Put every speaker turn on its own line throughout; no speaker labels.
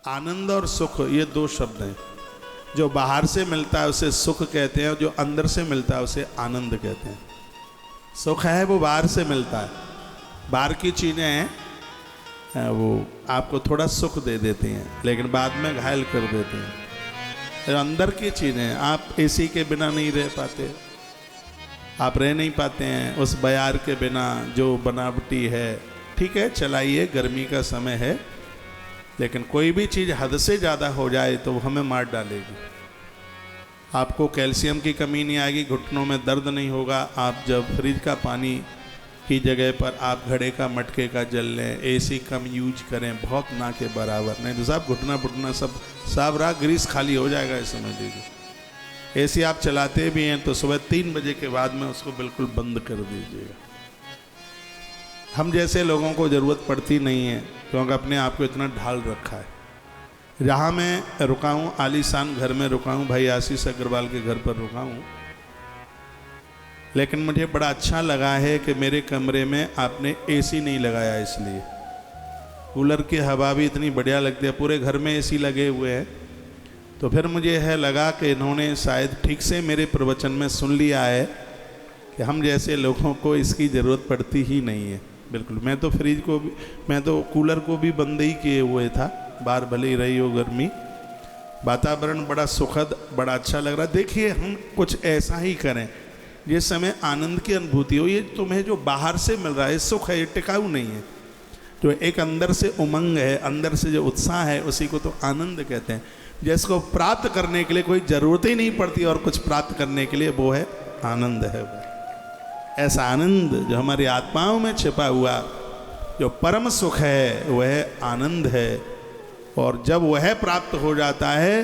आनंद और सुख ये दो शब्द हैं। जो बाहर से मिलता है उसे सुख कहते हैं और जो अंदर से मिलता है उसे आनंद कहते हैं। सुख है वो बाहर से मिलता है, बाहर की चीज़ें हैं वो आपको थोड़ा सुख दे देती हैं लेकिन बाद में घायल कर देती हैं। अंदर की चीज़ें, आप एसी के बिना नहीं रह पाते, आप रह नहीं पाते हैं उस बयार के बिना जो बनावटी है। ठीक है चलाइए, गर्मी का समय है, लेकिन कोई भी चीज़ हद से ज़्यादा हो जाए तो हमें मार डालेगी। आपको कैल्शियम की कमी नहीं आएगी, घुटनों में दर्द नहीं होगा। आप जब फ्रिज का पानी की जगह पर आप घड़े का मटके का जल लें, एसी कम यूज करें, बहुत ना के बराबर, नहीं तो साहब घुटना सब रहा ग्रीस खाली हो जाएगा। इस समझ लीजिए एसी आप चलाते भी हैं तो सुबह 3 बजे के बाद में उसको बिल्कुल बंद कर दीजिएगा। हम जैसे लोगों को ज़रूरत पड़ती नहीं है क्योंकि अपने आप को इतना ढाल रखा है। जहाँ मैं रुका हूँ आलीशान घर में रुका हूँ, भाई आशीष अग्रवाल के घर पर रुका हूँ, लेकिन मुझे बड़ा अच्छा लगा है कि मेरे कमरे में आपने एसी नहीं लगाया। इसलिए कूलर की हवा भी इतनी बढ़िया लगती है, पूरे घर में एसी लगे हुए हैं। तो फिर मुझे यह लगा कि इन्होंने शायद ठीक से मेरे प्रवचन में सुन लिया है कि हम जैसे लोगों को इसकी ज़रूरत पड़ती ही नहीं है। बिल्कुल, मैं तो फ्रिज को भी, मैं तो कूलर को भी बंद ही किए हुए था, बाहर भले ही रही हो गर्मी। वातावरण बड़ा सुखद, बड़ा अच्छा लग रहा। देखिए हम कुछ ऐसा ही करें जिस समय आनंद की अनुभूति हो। ये तुम्हें जो बाहर से मिल रहा है सुख है, ये टिकाऊ नहीं है। जो एक अंदर से उमंग है, अंदर से जो उत्साह है, उसी को तो आनंद कहते हैं, जिसको प्राप्त करने के लिए कोई ज़रूरत ही नहीं पड़ती और कुछ प्राप्त करने के लिए, वो है आनंद है। वो ऐसा आनंद जो हमारी आत्माओं में छिपा हुआ जो परम सुख है वह आनंद है। और जब वह प्राप्त हो जाता है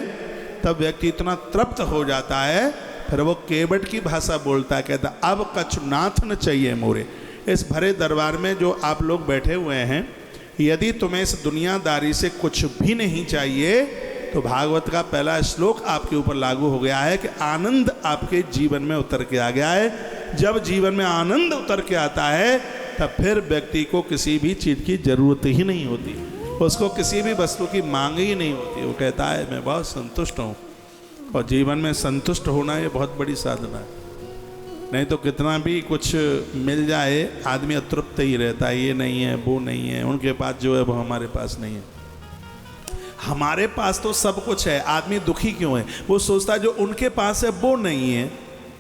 तब व्यक्ति इतना तृप्त हो जाता है, फिर वो केवट की भाषा बोलता है, कहता अब कछु नाथ न चाहिए मोरे। इस भरे दरबार में जो आप लोग बैठे हुए हैं, यदि तुम्हें इस दुनियादारी से कुछ भी नहीं चाहिए तो भागवत का पहला श्लोक आपके ऊपर लागू हो गया है कि आनंद आपके जीवन में उतर के आ गया है। जब जीवन में आनंद उतर के आता है तब फिर व्यक्ति को किसी भी चीज़ की ज़रूरत ही नहीं होती, उसको किसी भी वस्तु की मांग ही नहीं होती। वो कहता है मैं बहुत संतुष्ट हूँ। और जीवन में संतुष्ट होना ये बहुत बड़ी साधना है। नहीं तो कितना भी कुछ मिल जाए आदमी अतृप्त ही रहता है, ये नहीं है वो नहीं है, उनके पास जो है वो हमारे पास नहीं है। हमारे पास तो सब कुछ है, आदमी दुखी क्यों है? वो सोचता है जो उनके पास है वो नहीं है।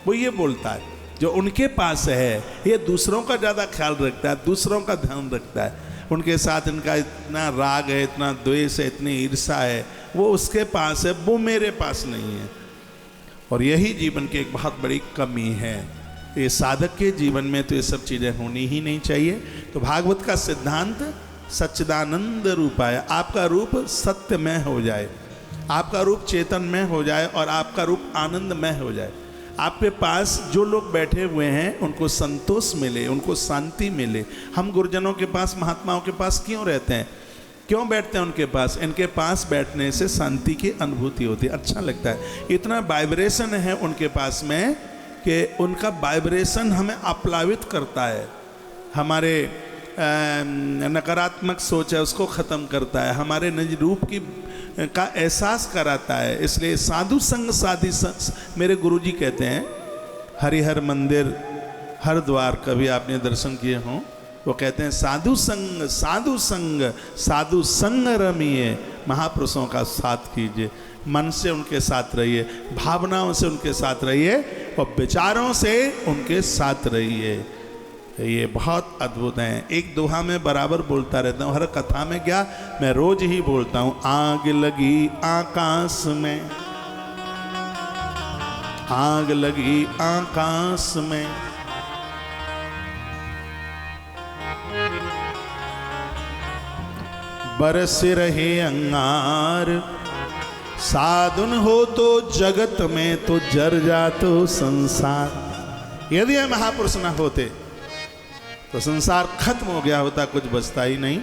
वो ये बोलता है जो उनके पास है, ये दूसरों का ज़्यादा ख्याल रखता है, दूसरों का ध्यान रखता है, उनके साथ इनका इतना राग है, इतना द्वेष है, इतनी ईर्ष्या है, वो उसके पास है, वो मेरे पास नहीं है। और यही जीवन की एक बहुत बड़ी कमी है। ये साधक के जीवन में तो ये सब चीज़ें होनी ही नहीं चाहिए। तो भागवत का सिद्धांत सच्चिदानंद रूपाय, आपका रूप सत्यमय हो जाए, आपका रूप चेतनमय हो जाए और आपका रूप आनंदमय हो जाए। आपके पास जो लोग बैठे हुए हैं उनको संतोष मिले, उनको शांति मिले। हम गुरुजनों के पास, महात्माओं के पास क्यों रहते हैं, क्यों बैठते हैं उनके पास? इनके पास बैठने से शांति की अनुभूति होती है, अच्छा लगता है। इतना वाइब्रेशन है उनके पास में कि उनका वाइब्रेशन हमें आप्लावित करता है, हमारे नकारात्मक सोच है उसको ख़त्म करता है, हमारे निज रूप की का एहसास कराता है। इसलिए साधु संग साधि संग, मेरे गुरुजी कहते हैं, हरिहर मंदिर हरिद्वार कभी आपने दर्शन किए हों, वो कहते हैं साधु संग साधु संग साधु संग रमिए, महापुरुषों का साथ कीजिए, मन से उनके साथ रहिए, भावनाओं से उनके साथ रहिए और विचारों से उनके साथ रहिए। ये बहुत अद्भुत हैं। एक दोहा में बराबर बोलता रहता हूँ, हर कथा में क्या, मैं रोज ही बोलता हूँ, आग लगी आकाश में, आग लगी आकाश में, बरस रहे अंगार, साधुन हो तो जगत में तो जर जातो संसार। यदि ये महापुरुष न होते तो संसार खत्म हो गया होता, कुछ बचता ही नहीं।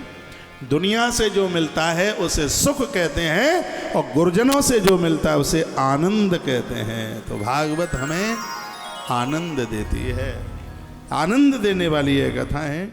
दुनिया से जो मिलता है उसे सुख कहते हैं और गुरुजनों से जो मिलता है उसे आनंद कहते हैं। तो भागवत हमें आनंद देती है, आनंद देने वाली ये कथा है।